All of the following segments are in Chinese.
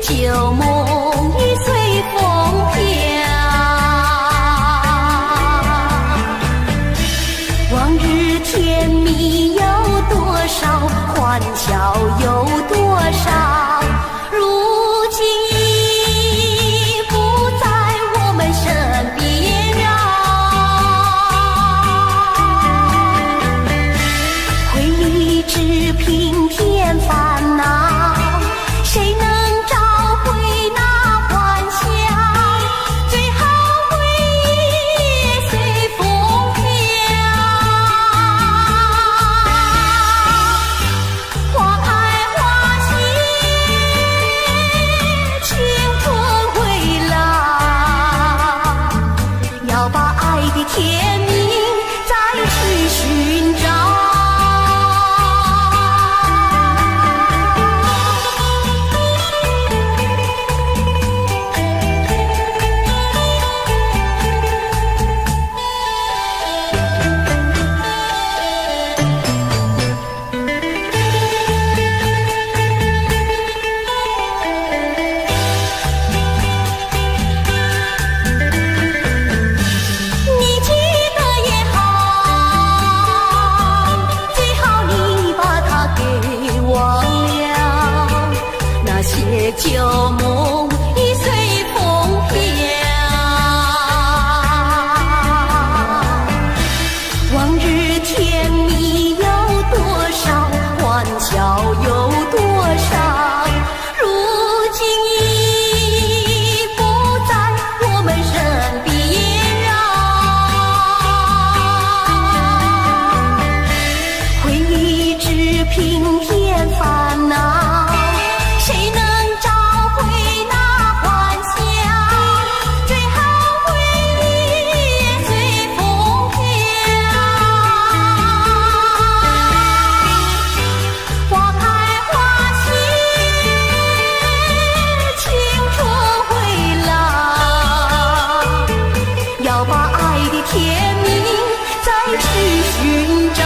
旧梦已随风飘，往日甜蜜有多少，欢笑有多少，如今已不在我们身边啊。回忆只平添烦恼，谁能找回那欢笑？最后回忆也随风飘。花开花谢，青春回老，要把爱的甜蜜再去寻找。旧梦已随风飘，往日甜蜜有多少，欢笑有多少，如今已不在我们身边啊。回忆只平添烦恼，谁能甜蜜再去寻找。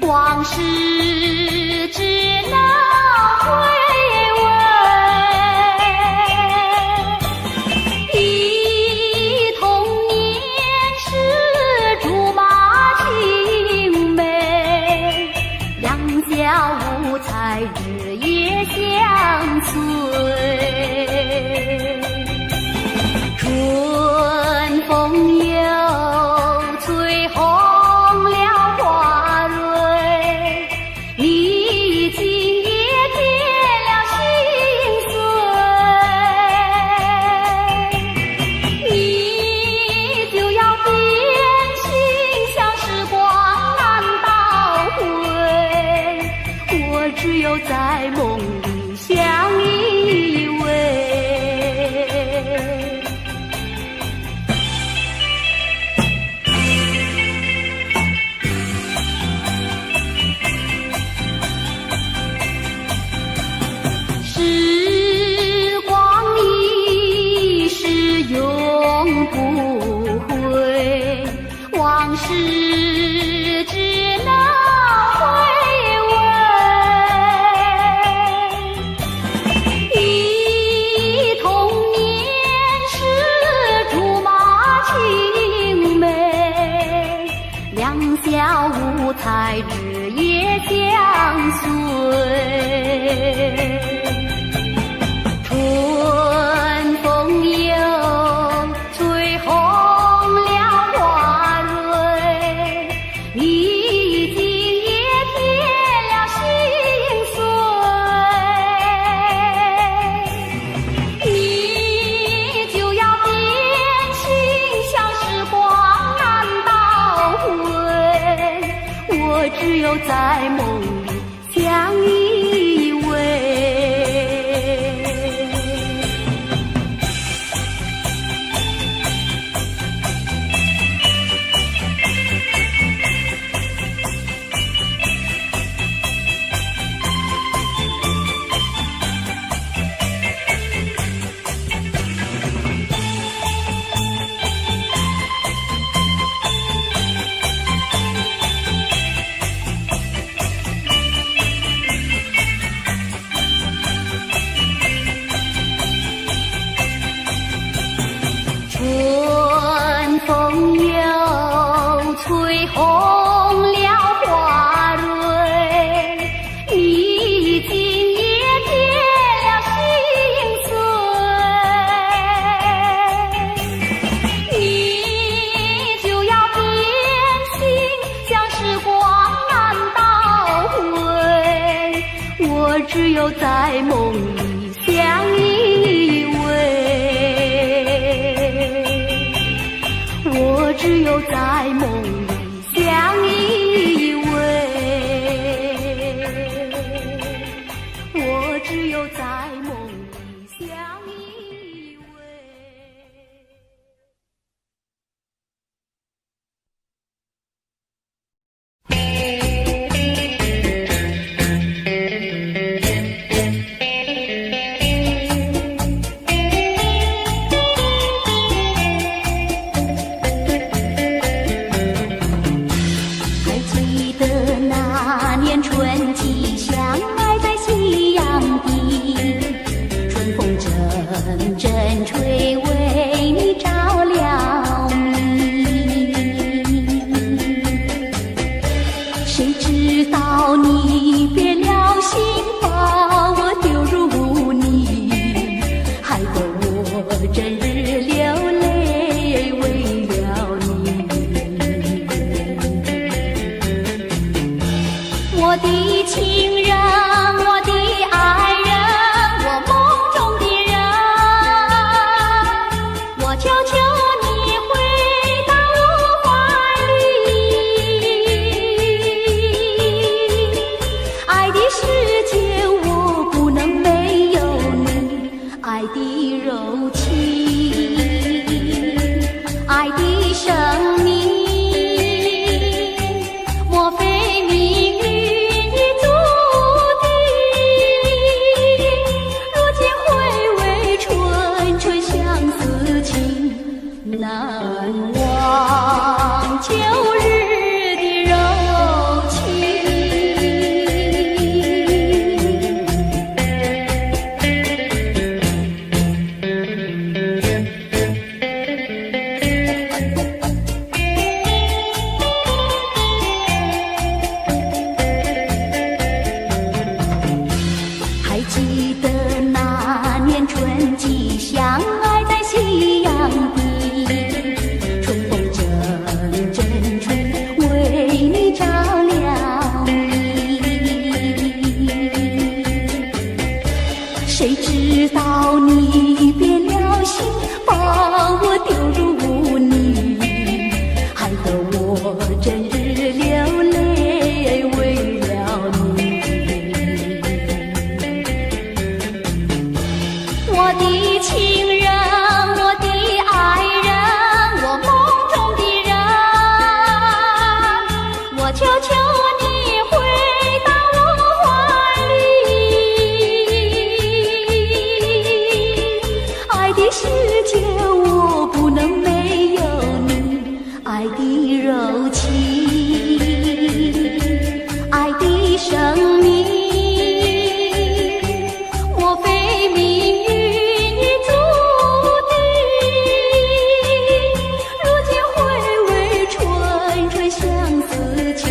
往事只能回味，忆童年时竹马青梅，两小无猜日夜相随。春风又吹红了花蕊，你今也添了心碎，你就要变心，像时光难倒回，我只有在梦里相依偎。时光一逝永不回，往事只能回味，忆童年时竹马青梅，两小无猜日夜相随。春风又吹红了花蕊，你今也添了心碎，你就要变心，像时光难倒回，我我只有在梦里相依偎。春风又吹红了花蕊，你今夜添了心碎，你就要变心，像时光难倒回，我只有在梦里相依偎。我只有在梦里相依偎，我只有在梦里相依偎。阵阵吹，为你照了明。谁知道你变了心，把我丢入污泥，害得我整日流泪为了你。我的情人，我的爱人，我梦中的人，我求求你回到我怀里。爱的世界我不能没有你，爱的柔情，爱的生命，莫非命运已注定？如今回味纯纯相思情，难忘旧日的柔情。还记得那年春季相爱在夕阳底，春风阵阵吹，为你照了明。谁知道你变了心，把我丢入污泥，害得我整日流泪为了你。我的情人，我的爱人，我梦中的人，我求求你回到我怀里。爱的世界我不能没有你，爱的柔情，爱的生命，莫非命运已注定？如今回味纯纯相思情，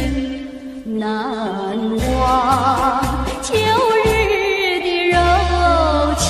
难忘旧日的柔情。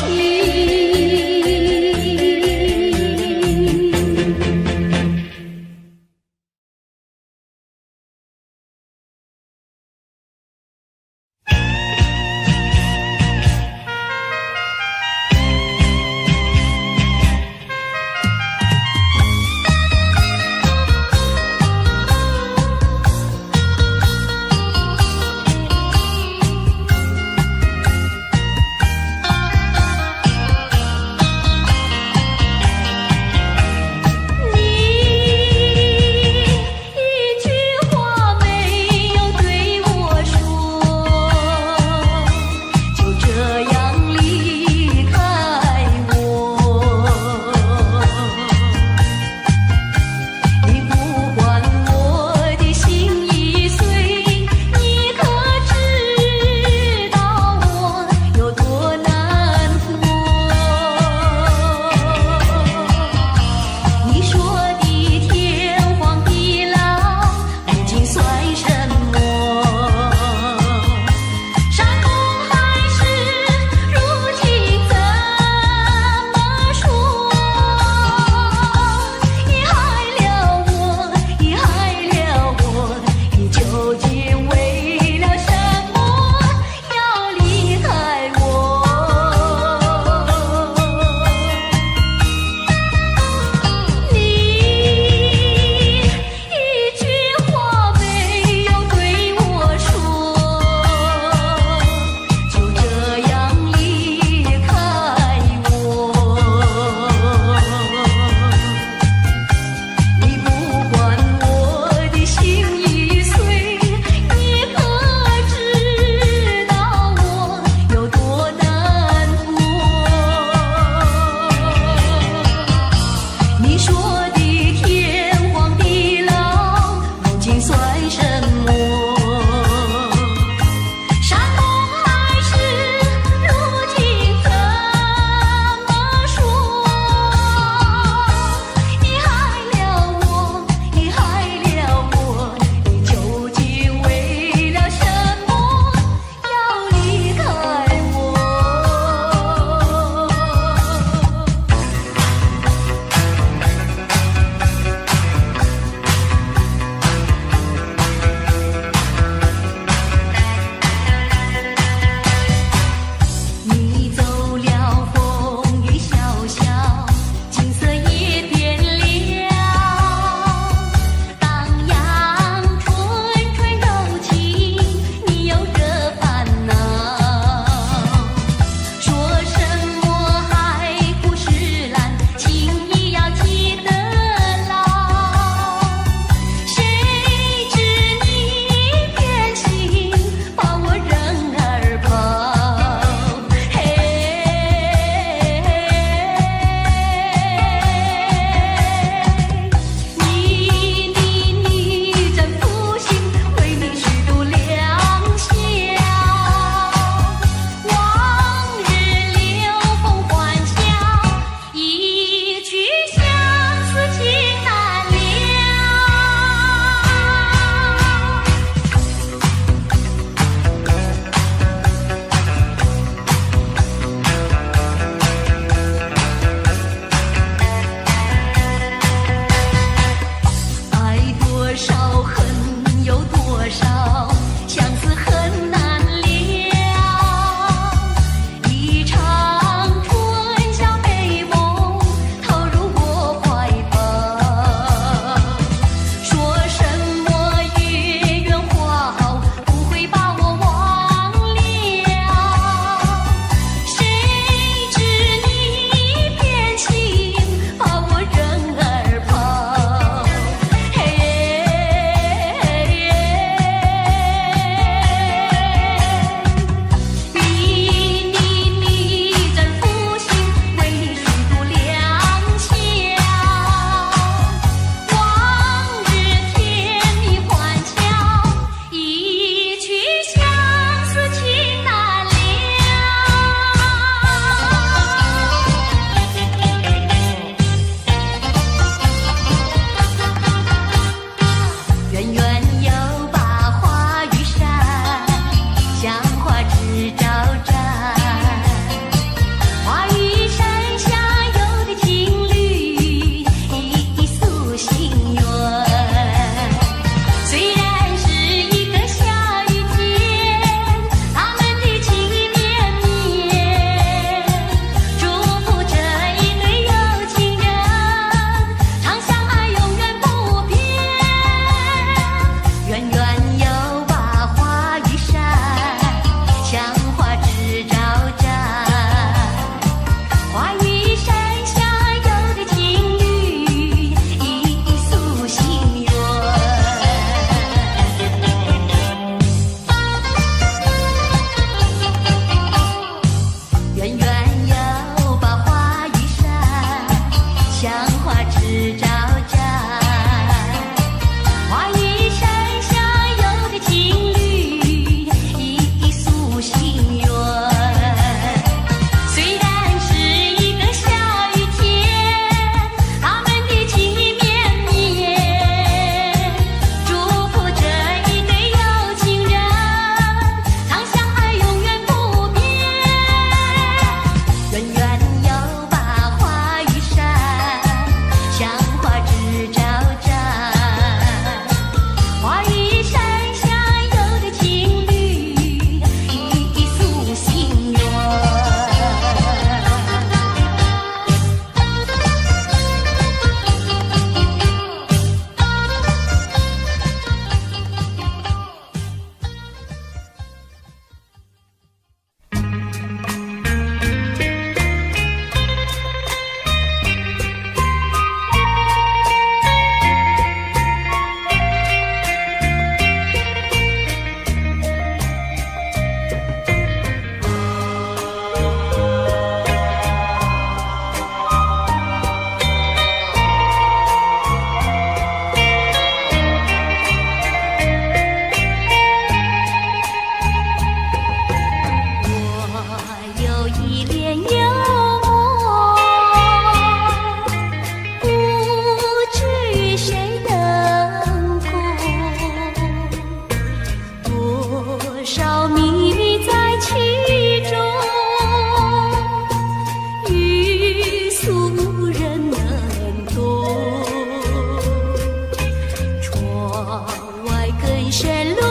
更深路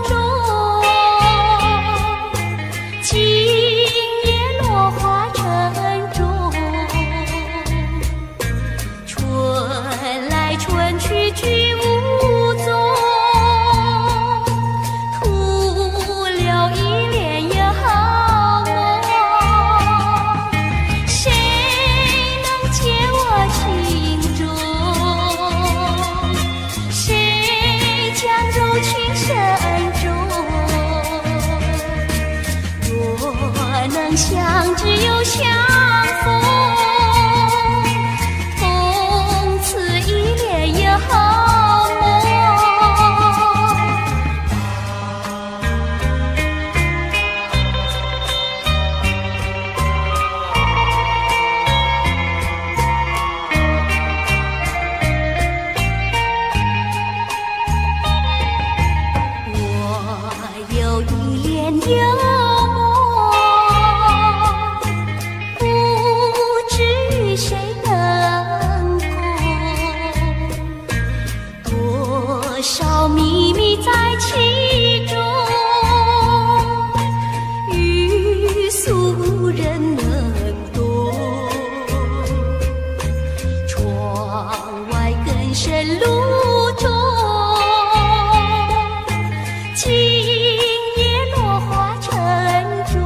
中，今夜落花城中，春来春去去无踪，徒留一帘幽梦。谁能解我情中？谁将柔情深重？若能相知又相逢，共此一帘幽梦。我有一帘幽梦，不知与谁能共，多少秘密在其中，欲诉无人能懂。窗外更深路中，今夜落花城中，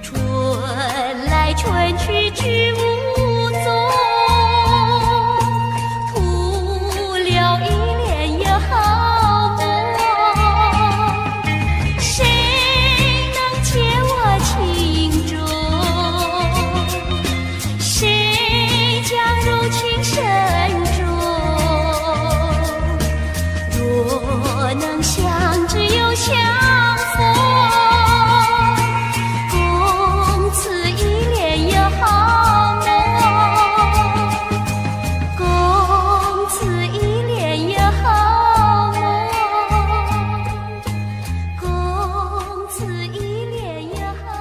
春来春去去无踪，徒留一帘幽梦。谁能解我情中？谁将柔情深重？若能相知又相逢，共此一帘幽梦，共此一帘幽梦，共此一帘幽梦。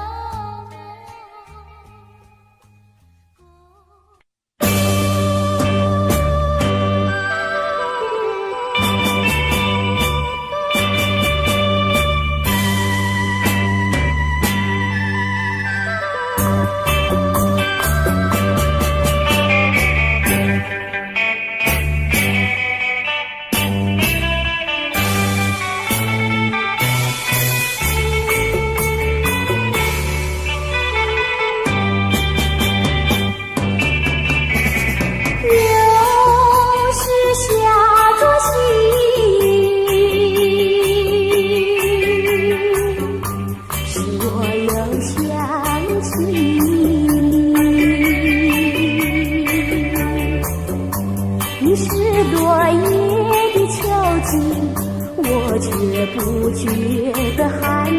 又是下作夕，使我又想起你是落叶的秋景，我却不觉得寒意，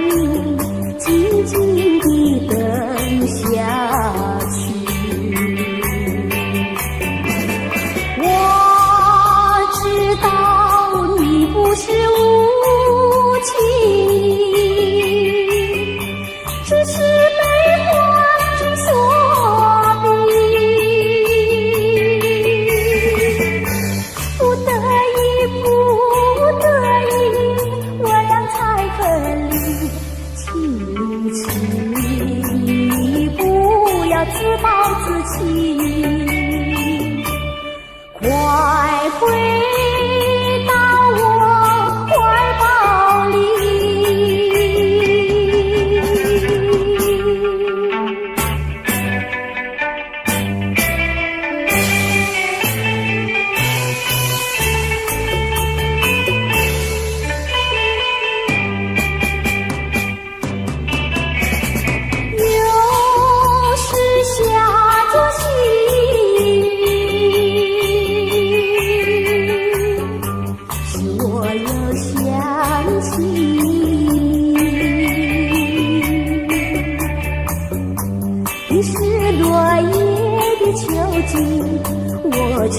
静静地等下去。我知道你不是无情，只是被环境所逼，不得已，不得已，我俩才分离。请你不要自暴自弃，快回到我怀抱里。又是下作夕，使我又想起你是落叶的秋景，我却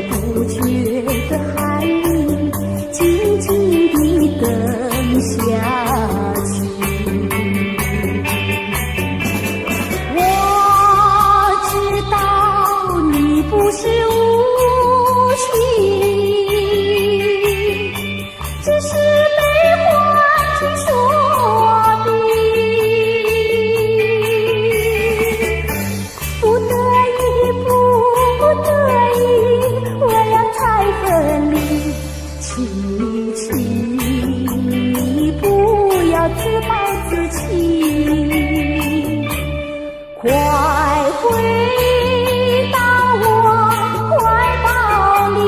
不觉得寒意，静静地等下去。我知道你不是无情，请你不要自暴自弃，快回到我怀抱里。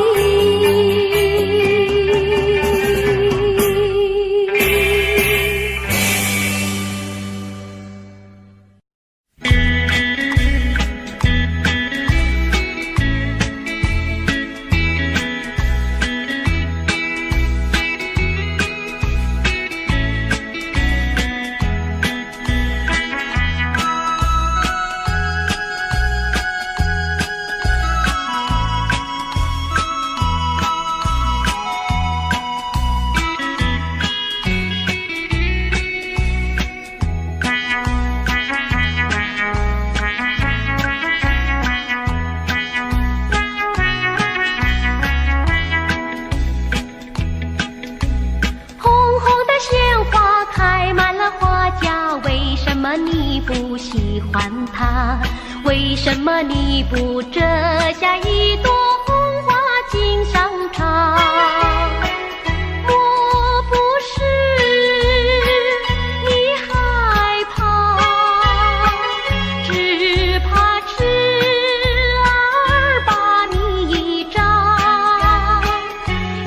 你不喜欢它？为什么你不折下一朵红花锦上插？莫不是你害怕，只怕痴儿把你扎。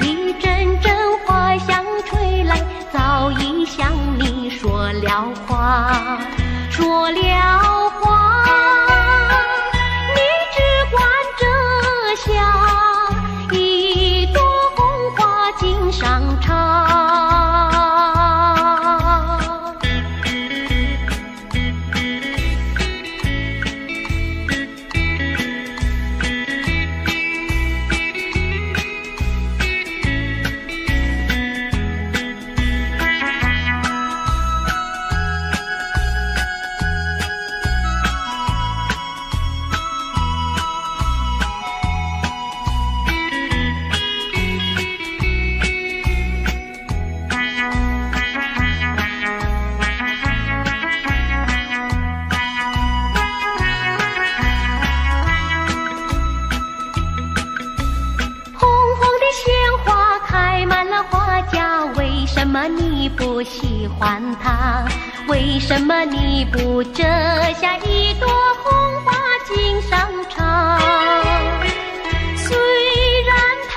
一阵阵花香吹来，早已向你说了话。说了话，你只管折下一朵红花锦上插。为什么你不喜欢它？为什么你不折下一朵红花锦上插？虽然它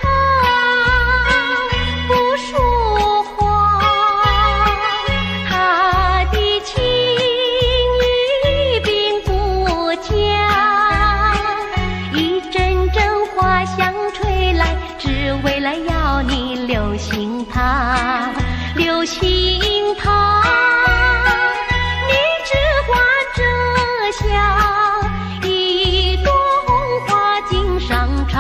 不说话，它的情意并不假。一阵阵花香吹来，只为了要你留心它。留心它，你只管折下一朵红花锦上插。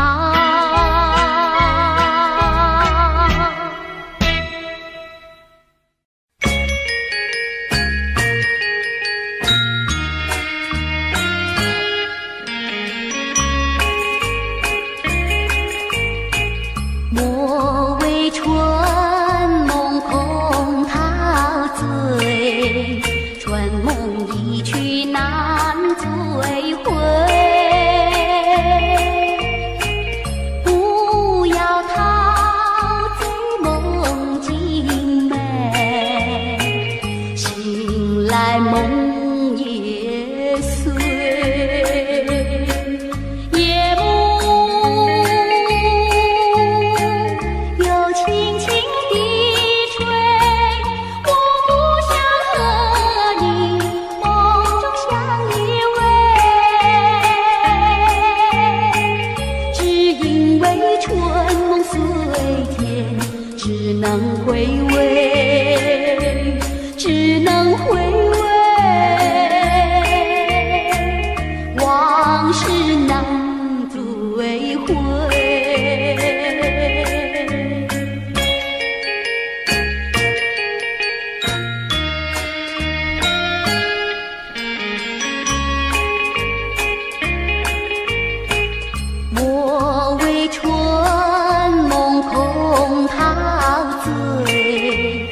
莫为春春梦一去难追回，不要陶醉梦境美，醒来梦也碎。夜幕又轻轻地吹，我不想和你梦中相依偎，只因为春梦虽甜，只能回味，只能回味，往事难追回。莫为春梦空陶醉，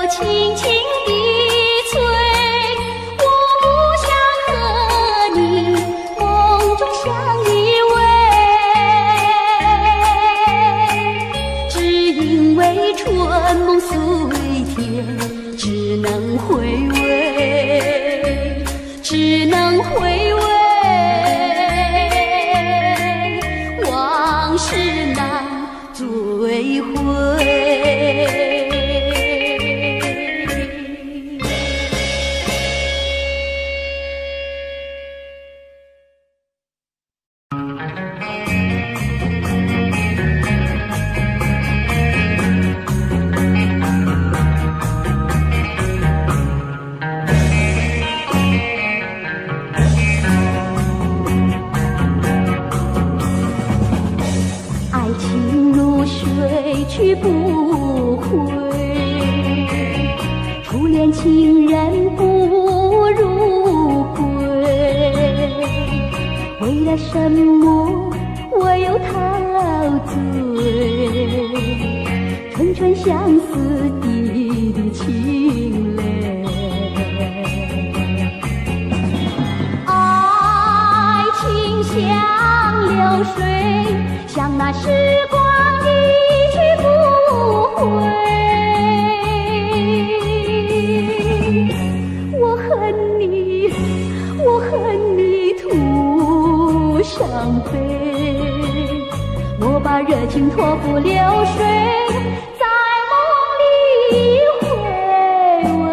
轻轻地催，我不想和你梦中相依偎，只因为春梦随天，只能回味，只能回味，往事难追回。去不回，初恋情人不如归。为了什么我又陶醉？春春相思滴滴清泪。爱情像流水，像那时光一去不回，我恨你，我恨你徒伤悲，我把热情托付流水，在梦里回味，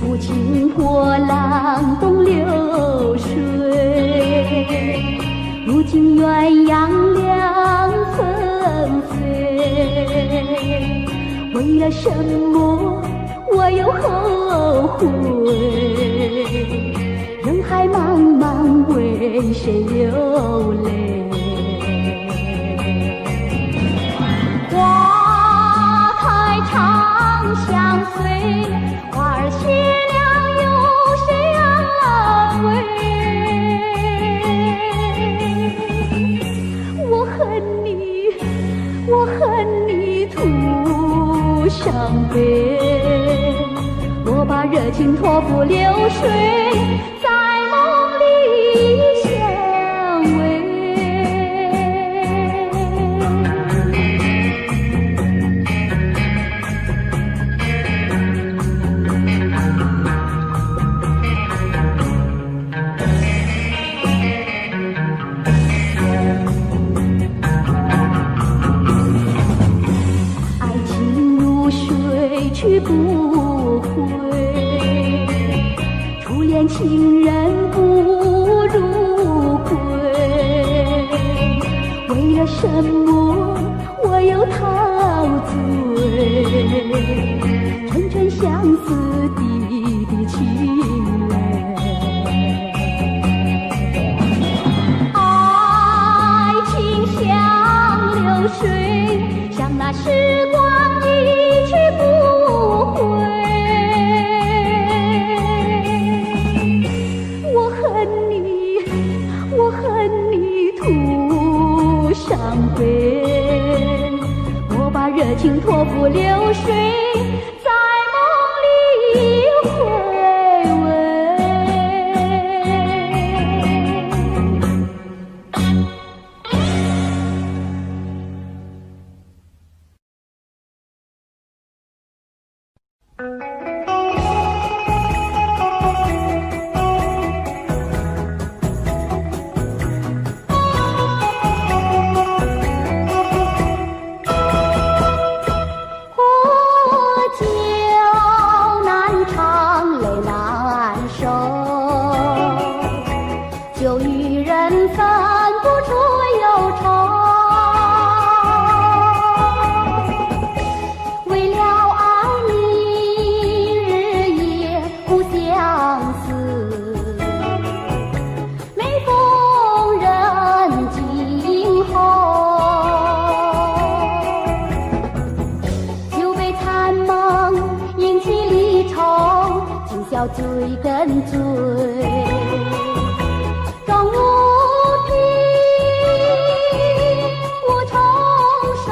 无情波浪东流水，如今鸳鸯两纷飞，为了什么我又后悔？人海茫茫，为谁流泪？花开长相随，花儿谢了有谁安慰？我恨你徒伤悲，我把热情托付流水，在梦里相偎。去不回，初恋情人不如归。为了什么我又陶醉？春春相思滴滴清泪。爱情像流水，像那时光一去不回，我恨你徒伤悲，我把热情托付流水，在梦里回味。要追跟追，终无凭无重生，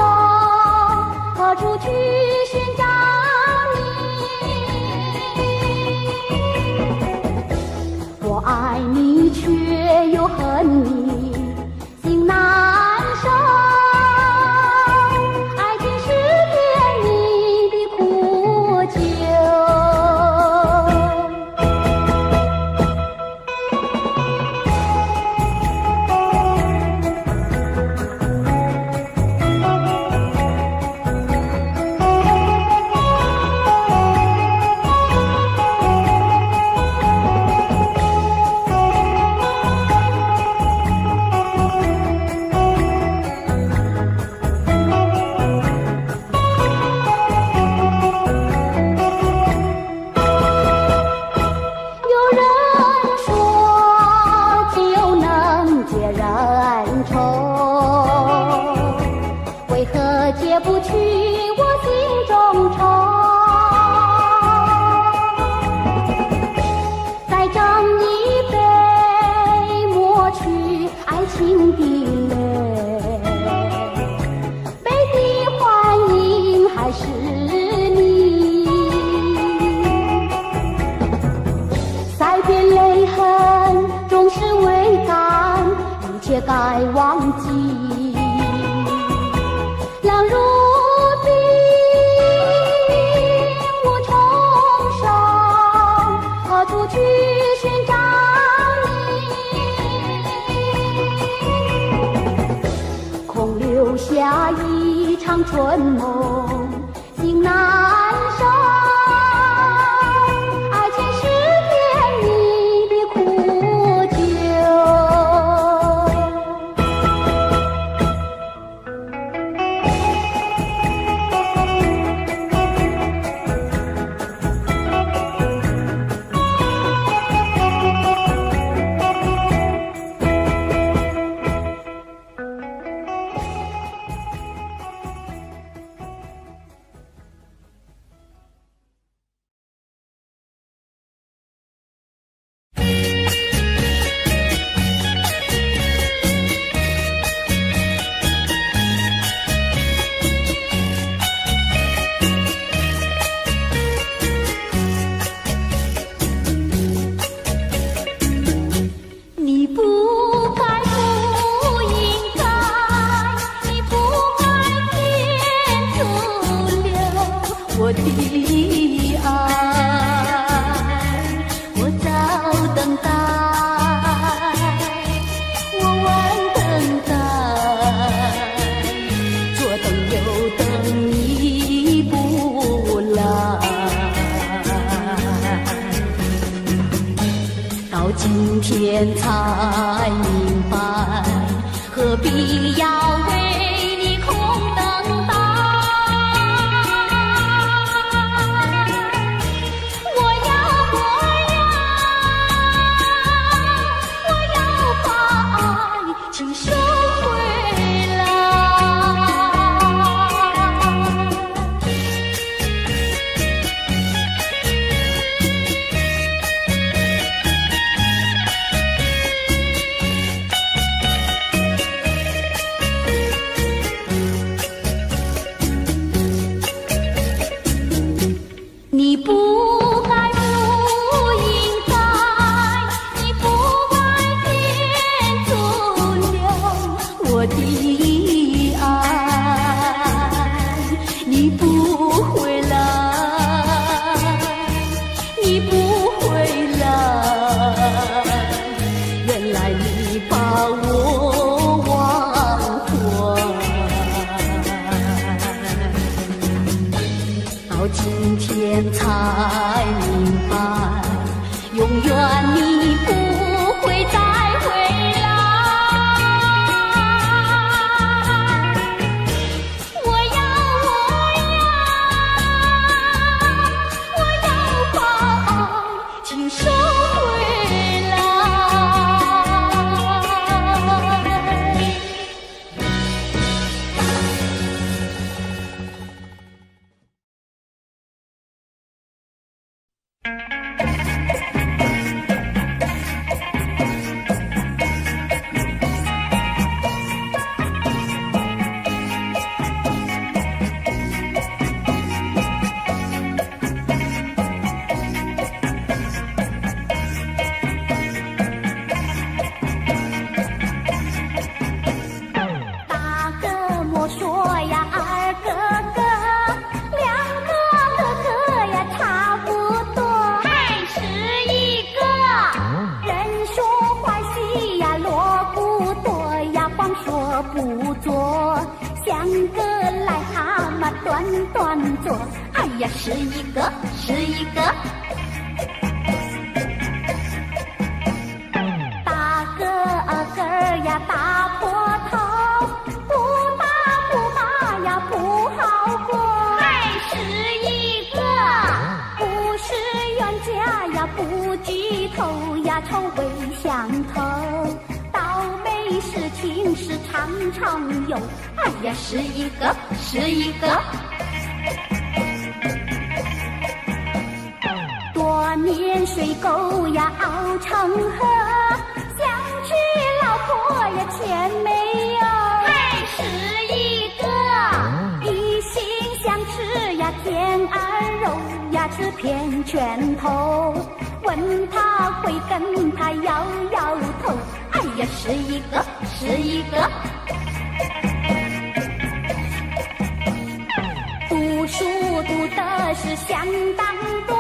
不去我心中愁。再斟一杯，抹去爱情的泪，杯底幻影还是你。塞遍泪痕终是未干，一切该忘记。浪如冰，无从生，何处去寻找你？空留下一场春梦，心难收。爱情是甜蜜的苦酒。我的爱，我早等待，我晚等待，左等右等你不来。到今天才明白，何必要为你空等待。你不该，不应该，你不该天阻留我的爱，你不回来，你不回来，原来你把我忘怀。到今天才明白，永远你不会再回来。我要把爱请收回来。不做，像个癞蛤蟆短短做，哎呀，是一个是一个。大个儿呀大坡头，不大不大呀不好过，还是一个。不是冤家呀不聚头呀愁未相投，倒霉的事情是常常有，哎呀，是一个是一个。多年水沟呀熬成河，想娶老婆呀钱没有，还是一个一心想吃呀甜儿肉呀吃片拳头，问他会跟他摇摇头，哎呀，是一个是一个。读书读的是相当多，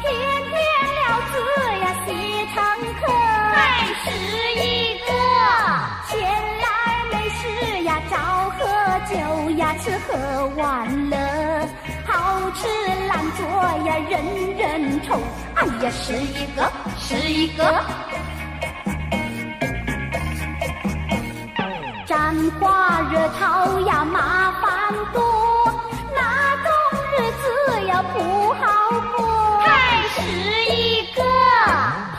天天了字呀写成课，还是一个闲来没事呀找喝酒呀吃喝玩乐，好吃懒做呀人人愁，哎呀，是一个是一个。沾花惹草呀麻烦多，那种日子呀不好过，还是一个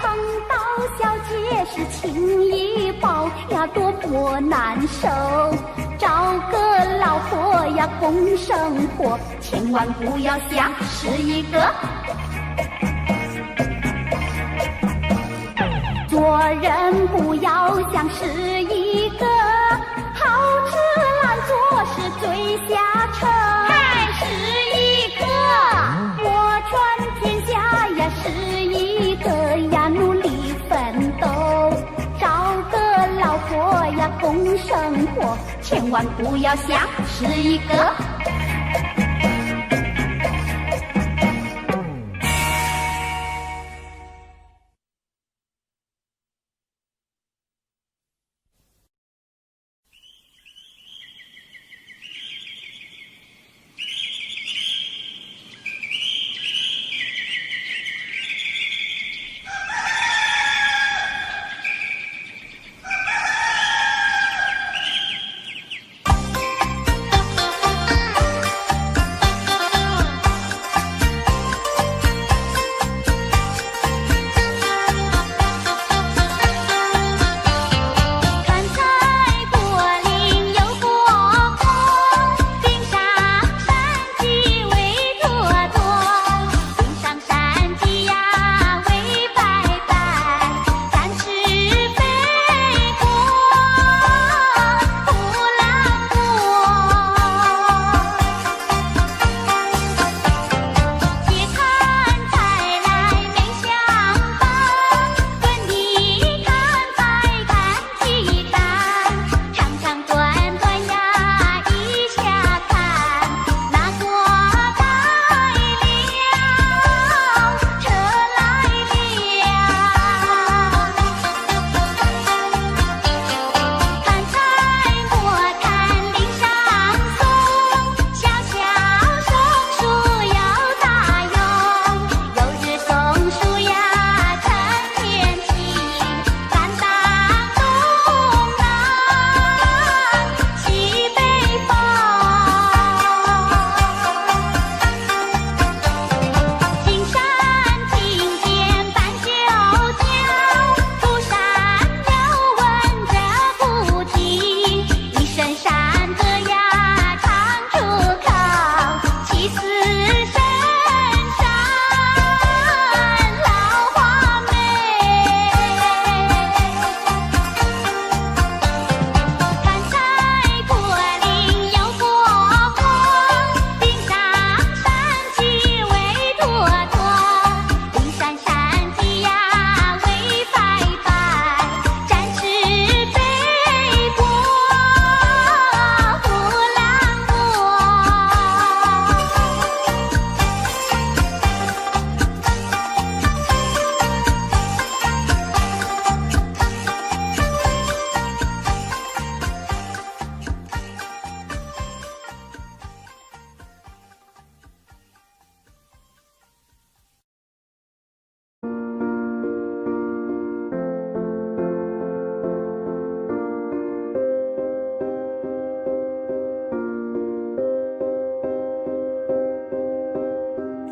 碰到小姐是情谊抱呀多么难受，找个老婆呀共生活，千万不要想是一个。做人不要想是一个，好吃懒做是最下策，还是一个我传天下呀是一个呀努力奋斗，找个老婆呀共生活，千万不要想是一个。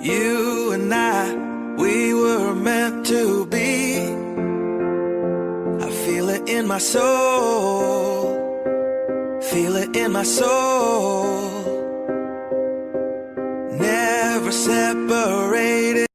You and I, we were meant to be. I feel it in my soul. Feel it in my soul. Never separated.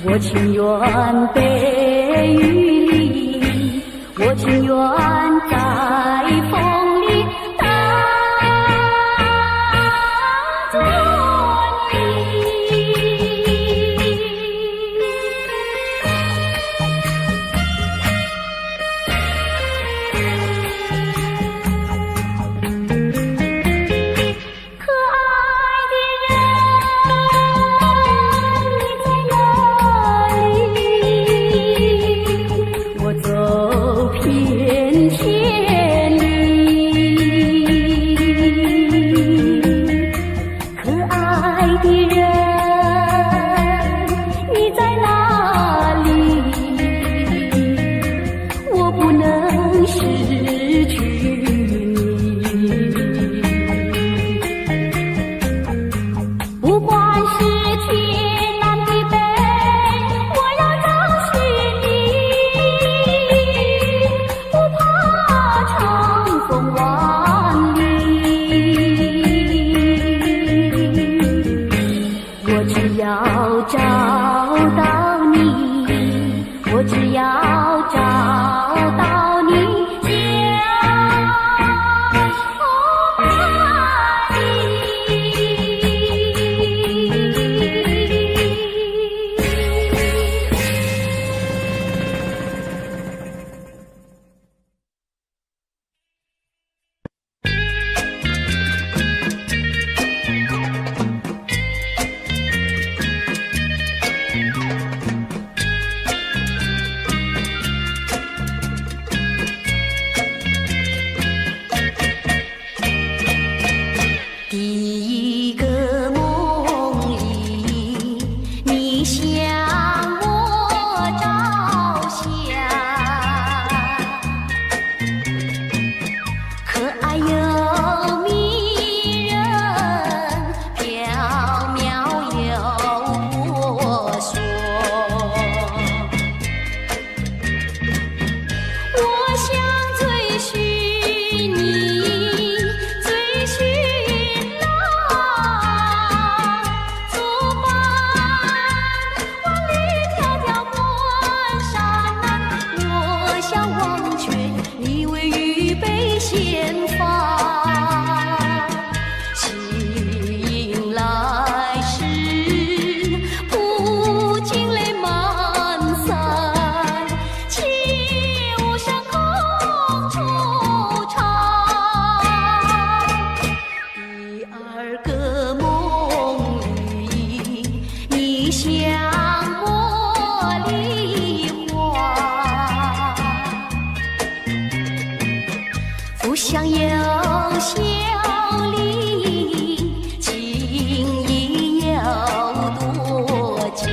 我情愿被雨淋，我情愿在风里等着你。可爱的人，你在哪里？我走遍千里。可爱的人，你在哪里？我不能失去你。不管是天南地北，我要找寻你，不怕长风万里。我只要找到你，我只要找到你，相爱第一个梦里，你向我照相，可爱又迷人，缥缈又婆娑。我想追寻你，追寻像茉莉花，不想有笑里，情意有多假。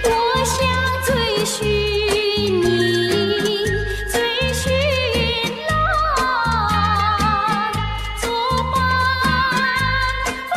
我想追寻你，追寻浪，作伴风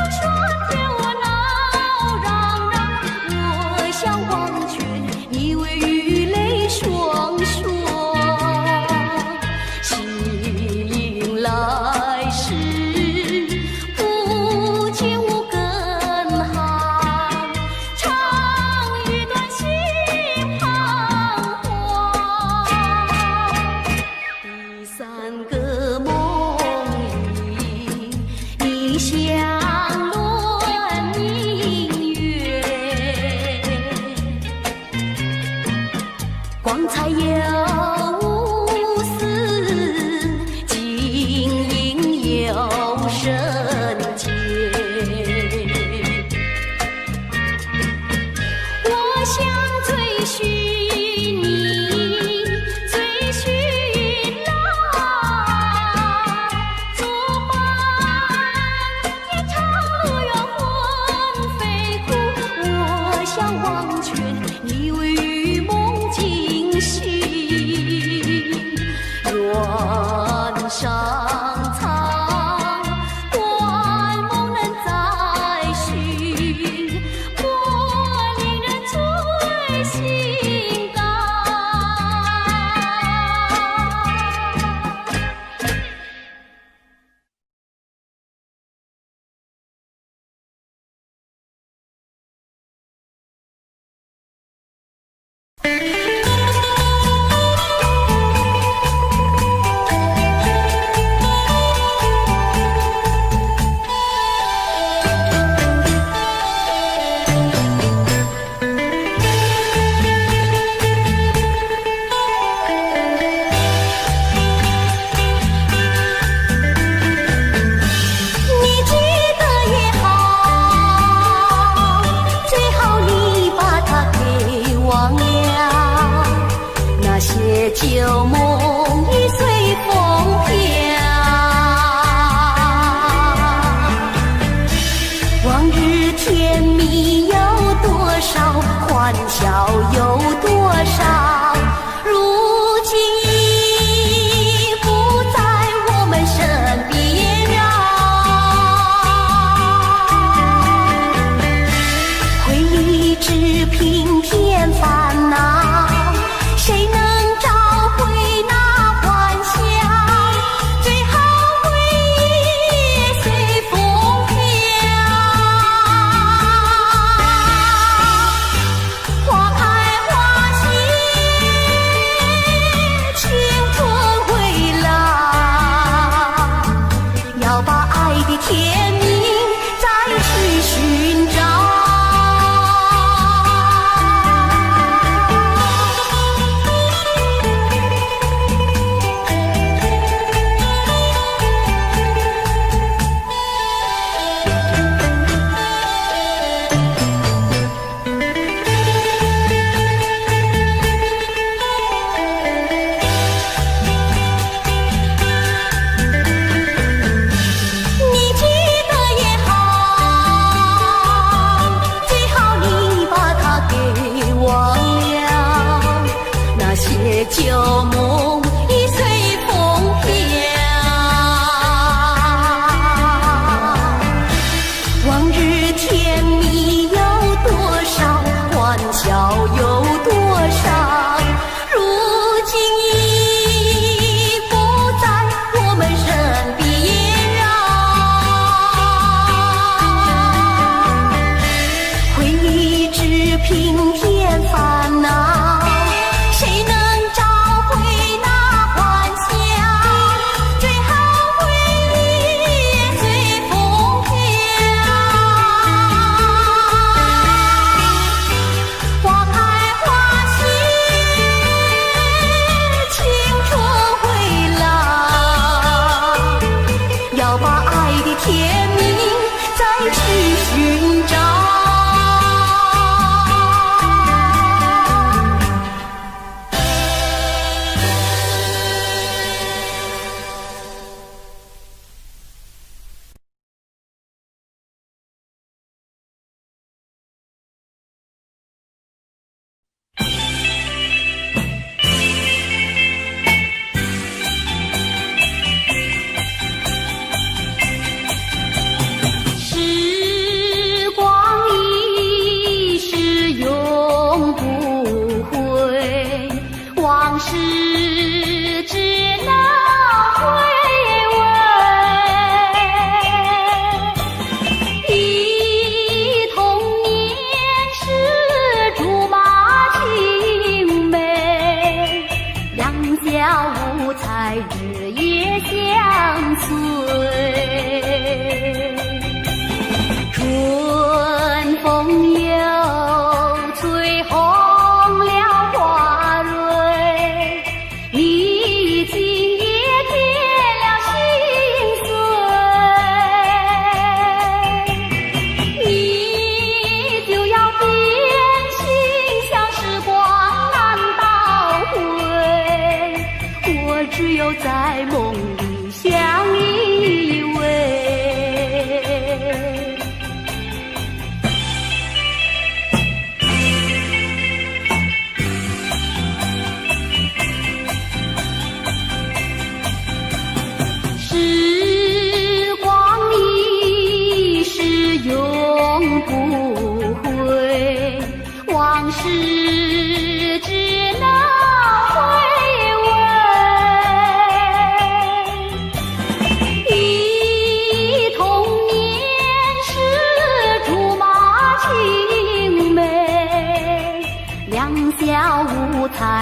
旧梦已随风飘，往日甜蜜有多少，欢笑有多少，如今已不在我们身边啊。回忆只平添烦恼，谁能天明再去寻找。旧梦已随风飘，往日甜蜜有多少，欢笑有多少，如今已不在我们身边啊。回忆只平添烦恼，谁能天明再去寻找。往事只能回味，忆童年时竹马青梅，两小无猜日夜相随，春风又吹红只有在梦里相依偎。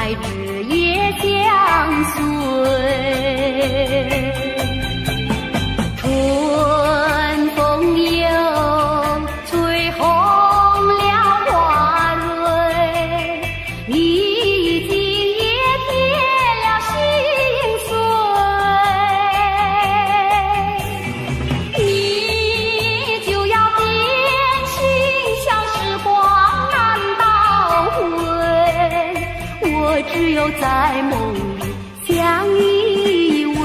爱日夜相随。春风又吹红了花蕊，你今夜添了心碎，你就要变心，像时光难倒回，我只有在梦里相依偎。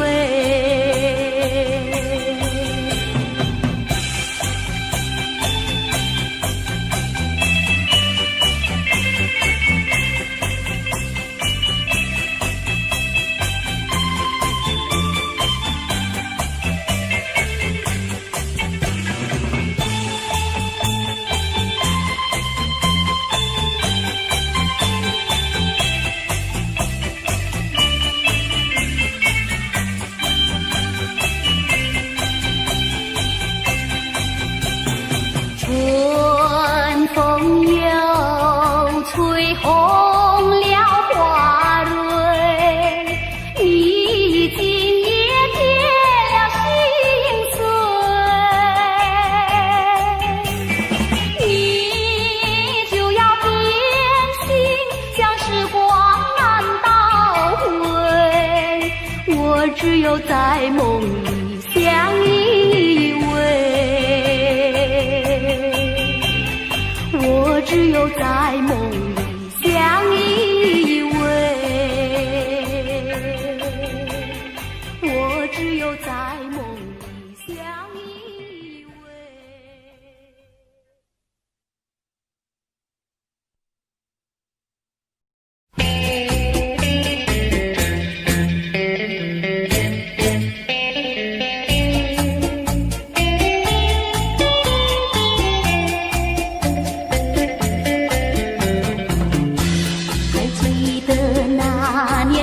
春风又吹红了花蕊，你今夜添了心碎，你就要变心，像时光难倒回，我只有在梦里相依偎。我只有在梦里相依偎，我只有在梦里相依偎。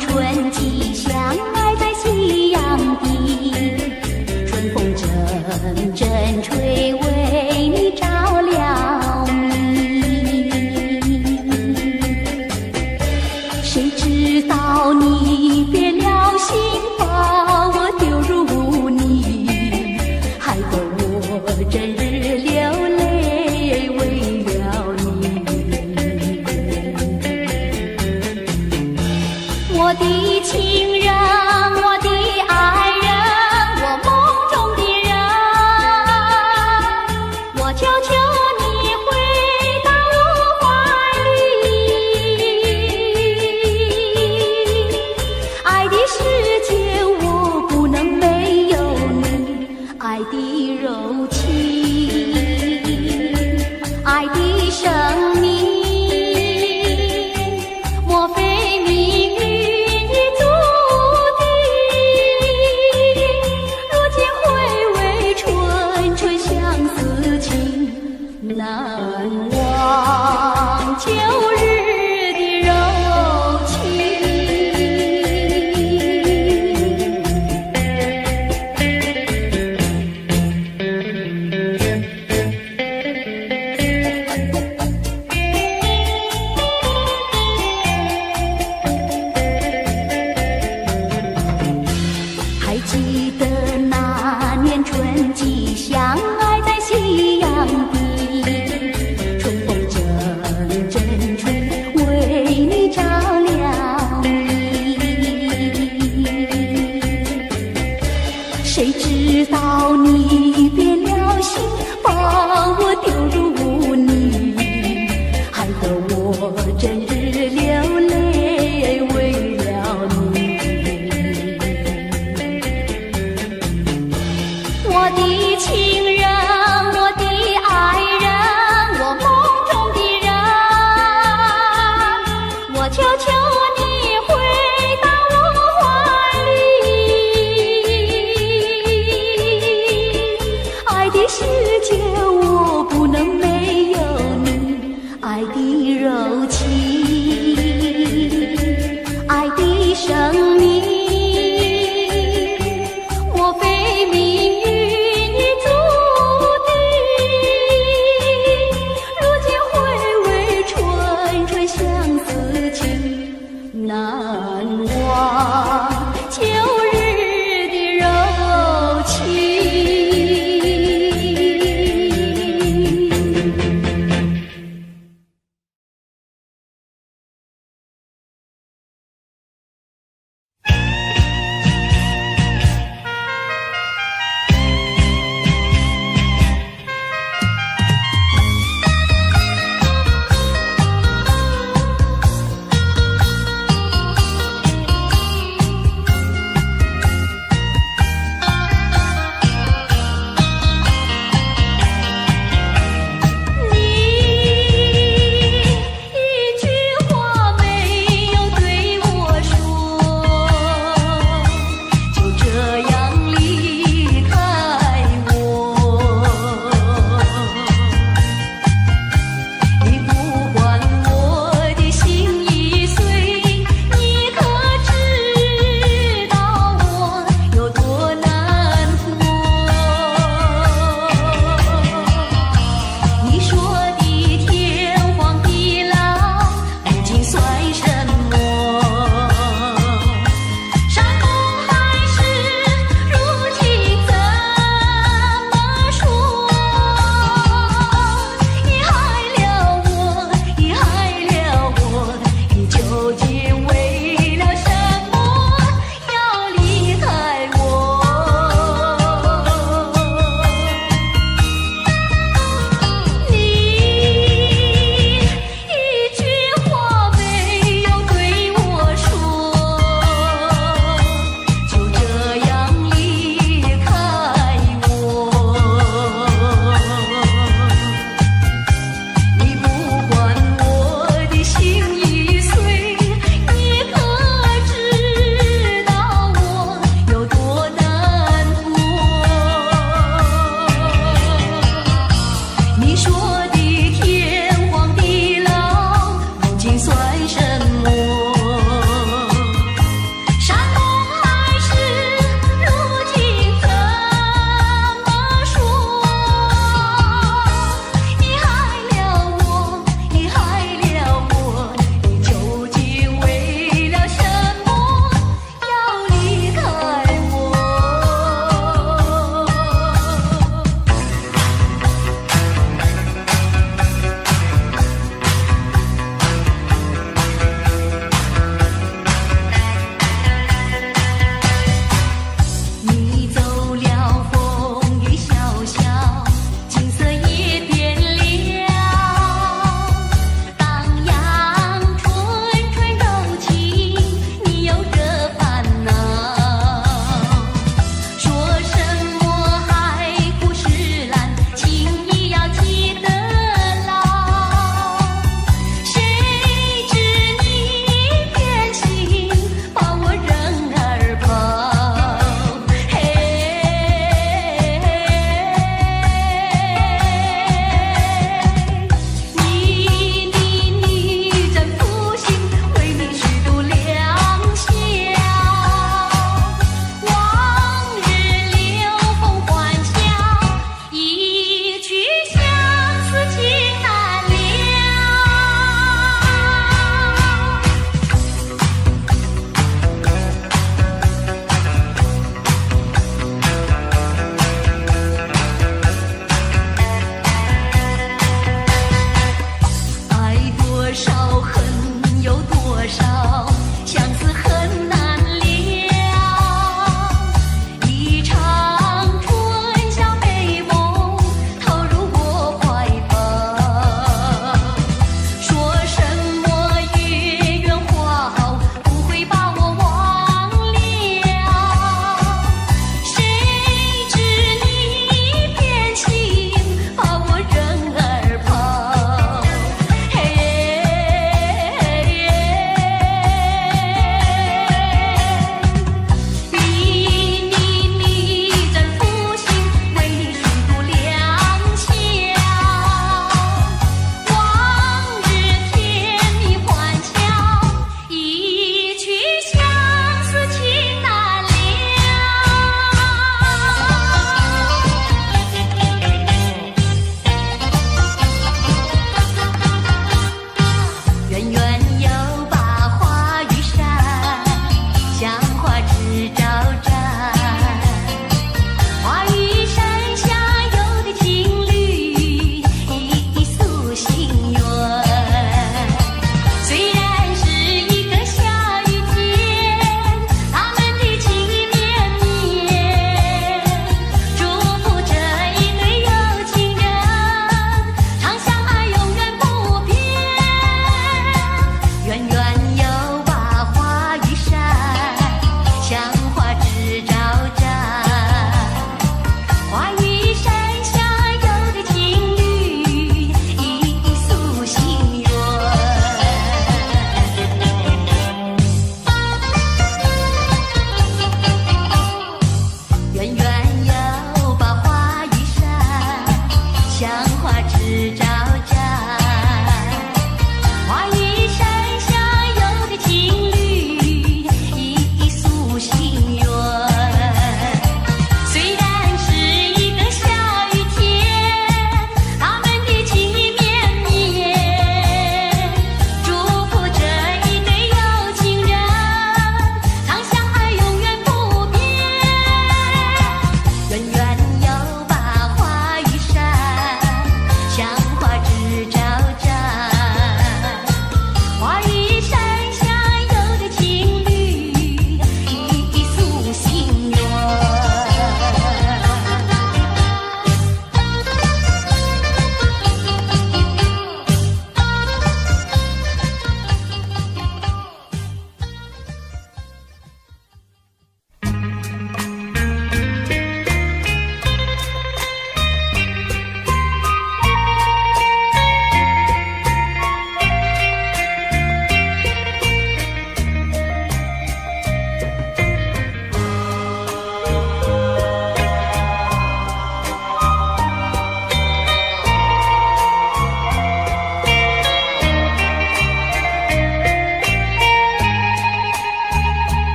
春季相爱在夕阳底，春风阵阵吹，为你照了明。谁知道你别了心，把我丢入污泥，害得我整日流泪为了你。我的情人，我的爱人，我梦中的人，我求求你回到我怀里。爱的世界我不能没有你，爱的柔情，爱的生命，莫非命运难忘旧日的柔情。还记得那年春季相爱在夕阳底，谁知道你别了心，把我丢入污泥，害得我整日流泪为了你。我的情人，我的爱人，我梦中的人，我求求你回到我怀里。爱的世界我不能没有你，爱的柔情，爱的生命，莫非命运已注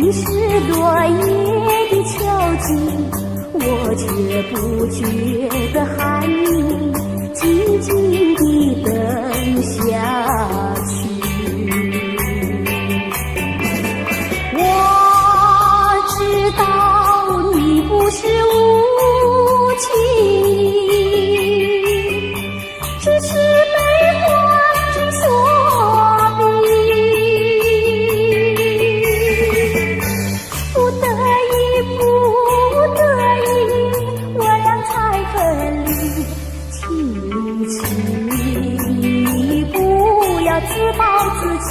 你是落叶的秋景，我却不觉得寒意，静静地等下去。我知道你不是无情，只是被环境所逼，不得已，我俩才分离。请你不要自暴自弃，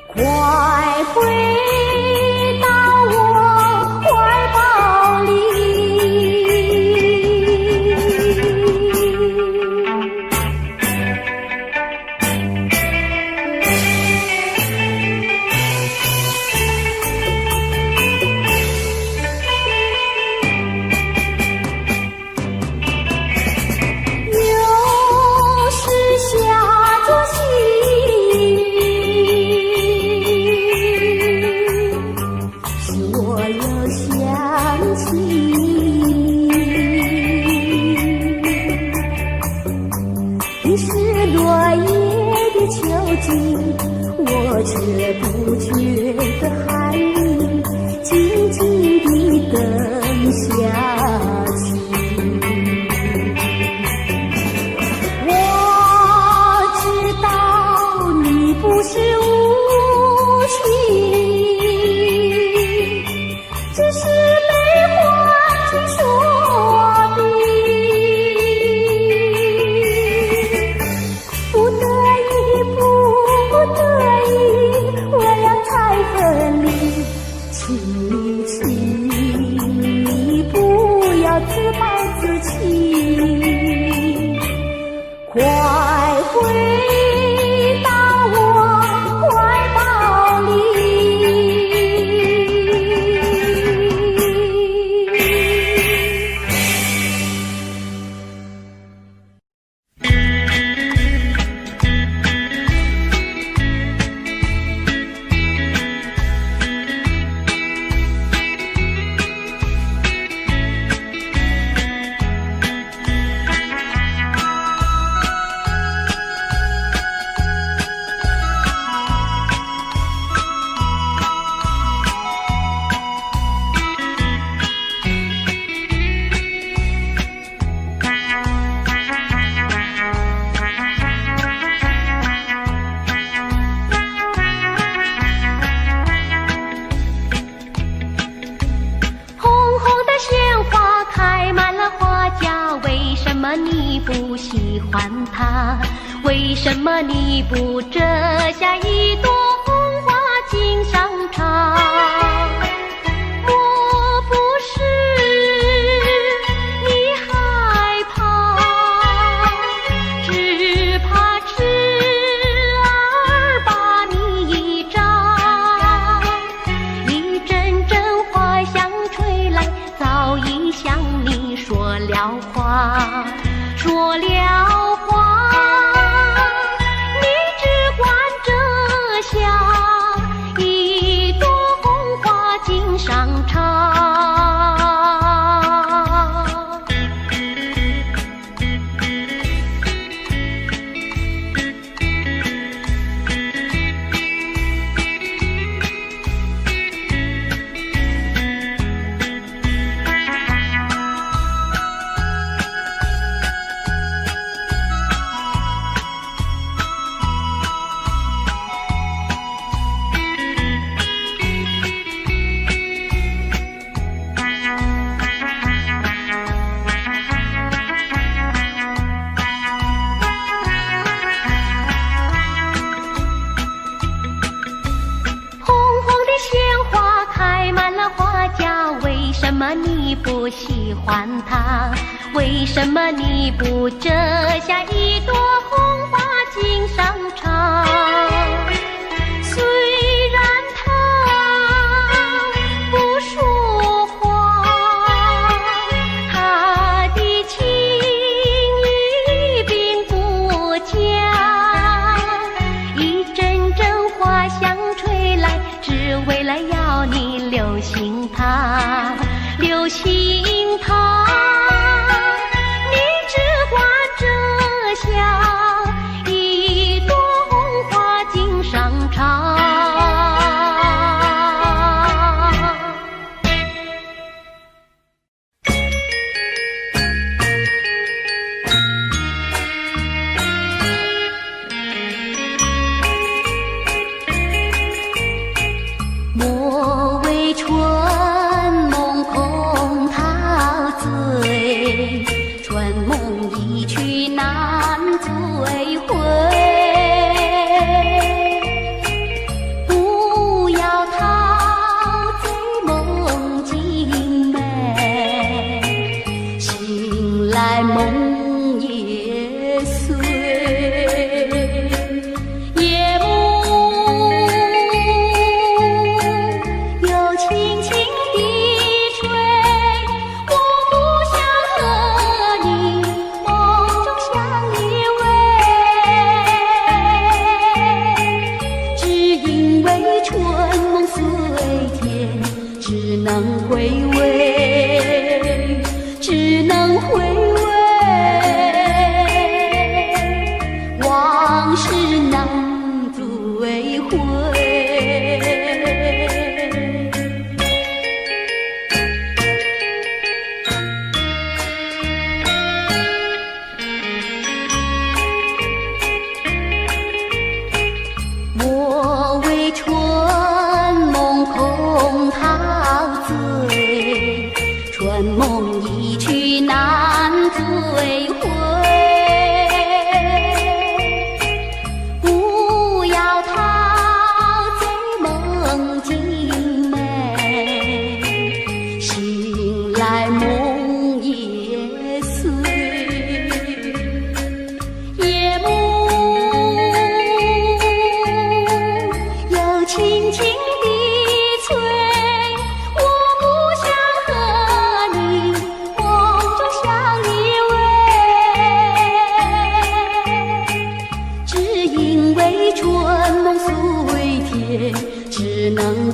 快回到我怀抱里。有时下着细雨，使我又想起你是落叶的秋景，我却不觉得寒意，静静地等下去。我知道你不是无情，只是被环境所逼，不得已，我俩才分离。请你不要自暴自弃，快回到我怀抱里。你不喜欢它？为什么你不折下一朵红花锦上插？莫不是你害怕，只怕痴儿把你扎。一阵阵花香吹来，早已向你说了话。说了话，你只管折下一朵红花锦上插。为什么你不喜欢它？为什么你不折下一朵红花锦上插？虽然它不说话，它的情意并不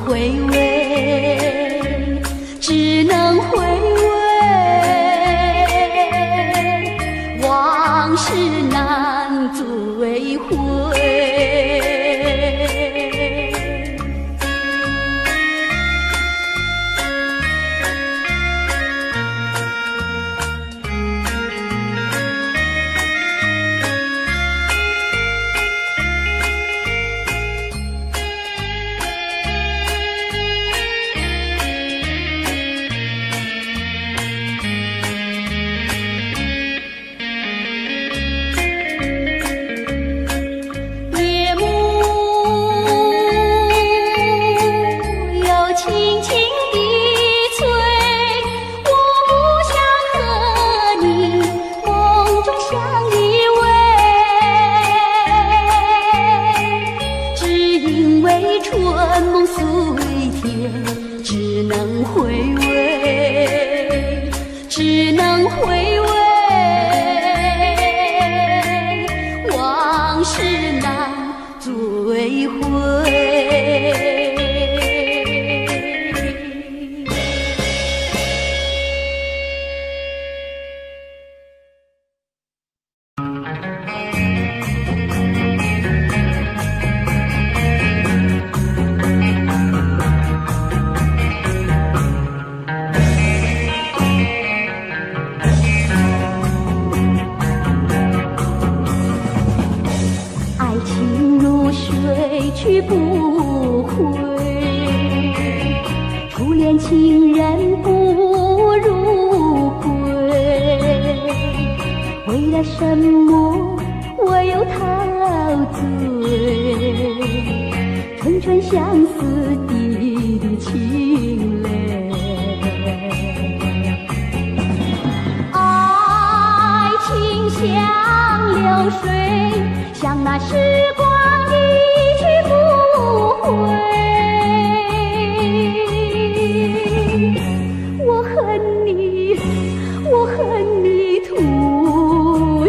回味，只能回味，往事难追回。只能回味，往事难追回。去不回，初恋情人不如归。为了什么我又陶醉？春春相思滴滴清泪。爱情像流水，像那时光一去不回。我恨你，我恨你徒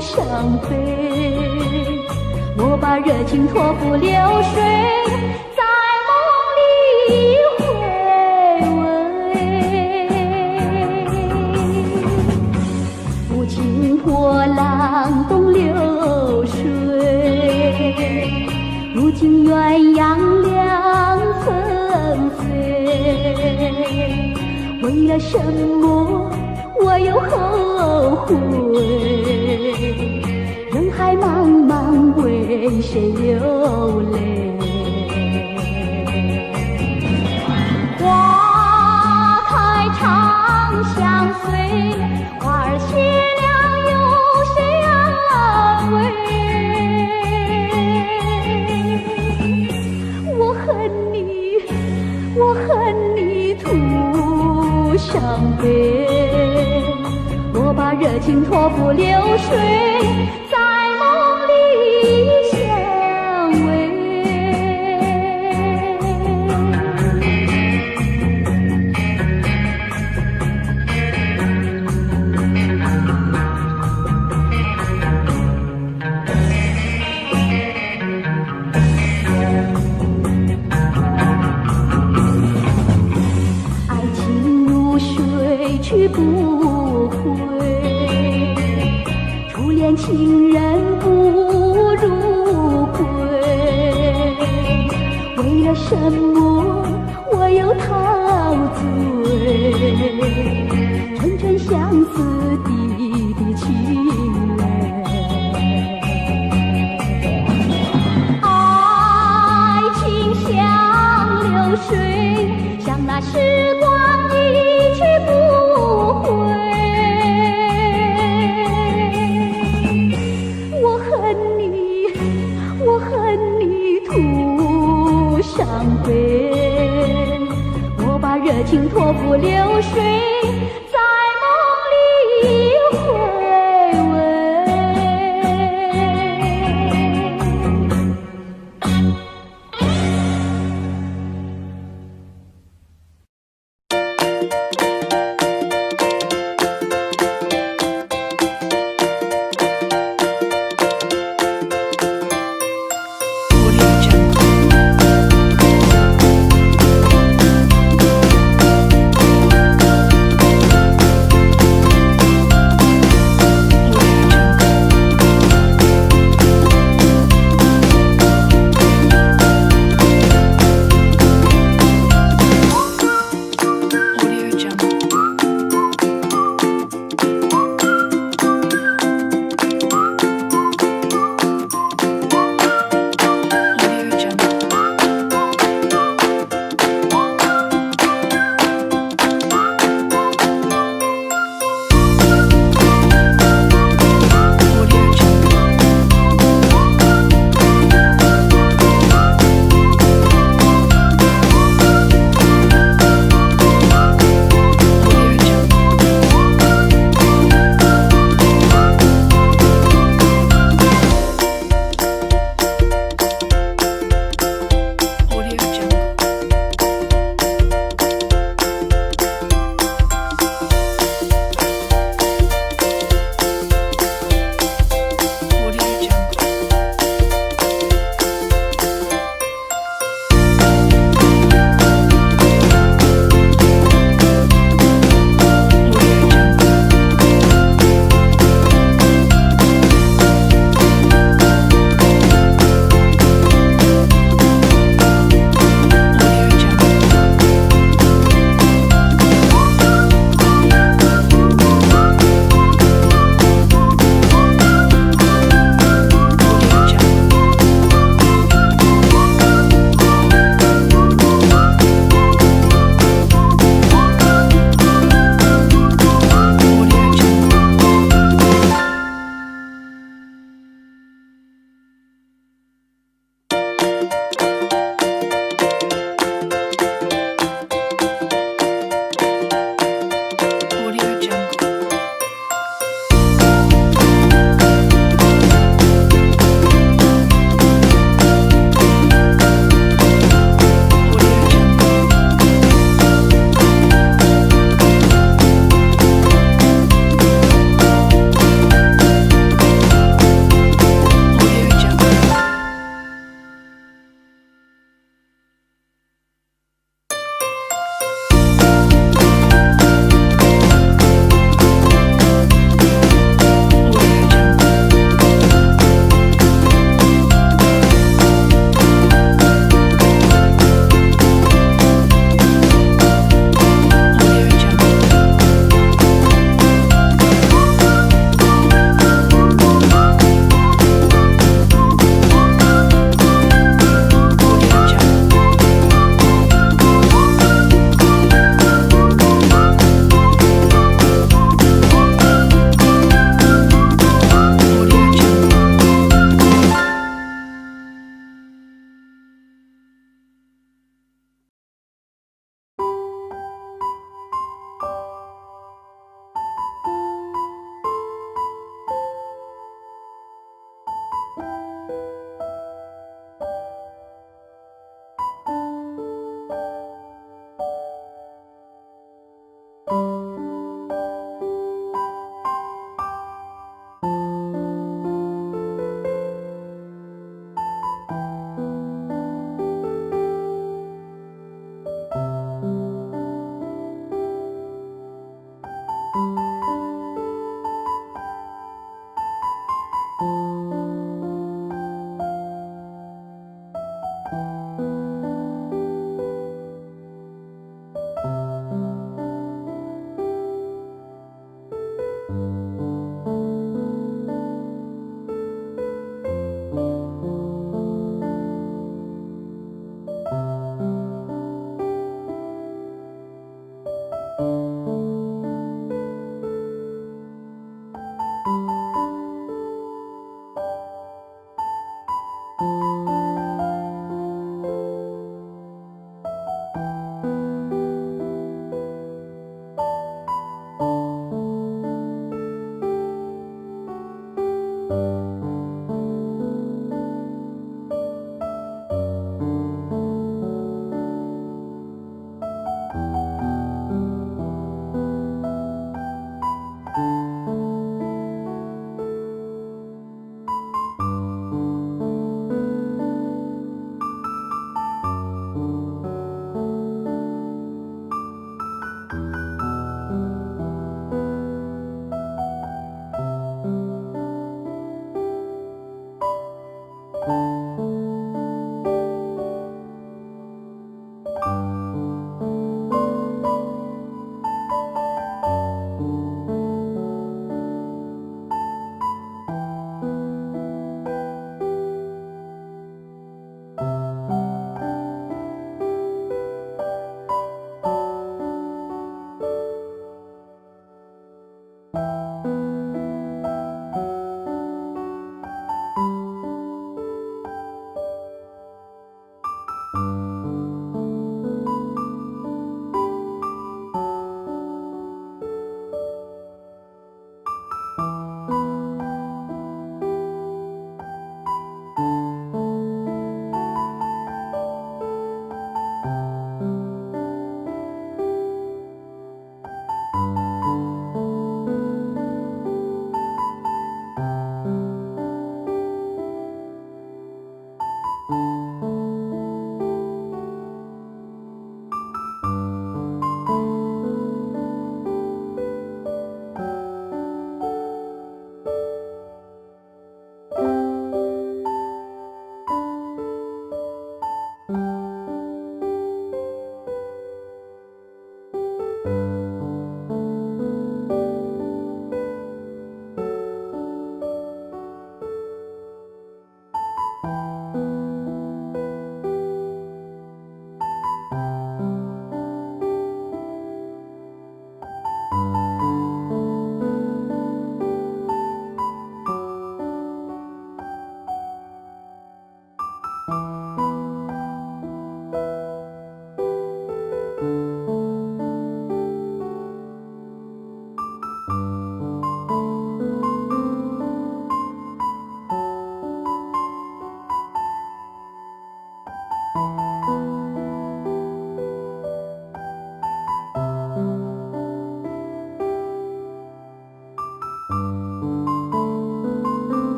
伤悲。我把热情托付流水，在梦里回味。无情波浪东流水，如今鸳鸯两纷飞。为了什么我又后悔？人海茫茫，为谁流泪？花开长相随，花儿谢了有谁安慰？我恨你，我恨你徒伤悲。我把热情托付流水，在梦里相偎。爱情如水去不回，初恋情人不如归。为了什么我又陶醉？春春相思滴滴清